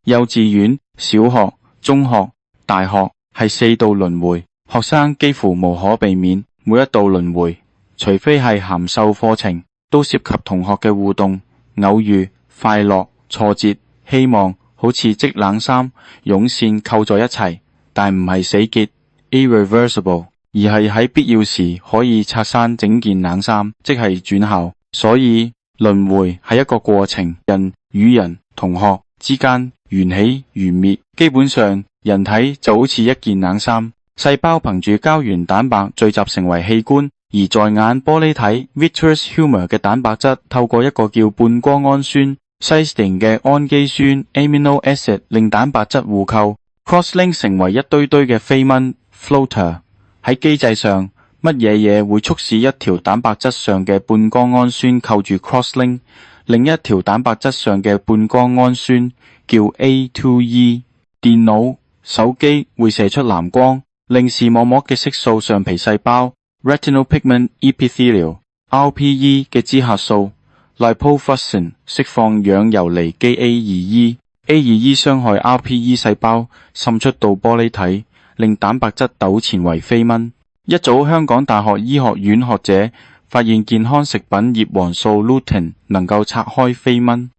幼稚園、小學、中學、大學係4道輪迴，學生幾乎無可避免，每一道輪迴，除非係函授課程，都涉及同學嘅互動、偶遇、快樂、挫折、希望，好似織冷衫、絨線扣在一齊，但唔係死結 irreversible， 而係喺必要時可以拆散整件冷衫，即係轉校。所以輪迴係一個過程，人與人、同學之間緣起緣滅，基本上人體就好似一件冷衫，細胞憑住膠原蛋白聚集成為器官，而在眼玻璃體 vitreous humor 嘅蛋白質透過一個叫半胱氨酸 cysteine 嘅氨基酸 amino acid 令蛋白質互扣 crosslink 成為一堆堆嘅飛蚊 floater。 喺機制上，乜嘢會促使一條蛋白質上嘅半胱氨酸扣住 crosslink， 另一條蛋白質上嘅半胱氨酸叫 A2E。 電腦、手機會射出藍光，令視網膜嘅色素上皮細胞 retinal pigment epithelial RPE 嘅支核素 lipofuscin 釋放氧游離基 A2E 傷害 RPE 細胞滲出到玻璃體，令蛋白質糾纏為飛蚊。一早香港大學醫學院學者發現健康食品葉黃素 lutein 能夠拆開飛蚊。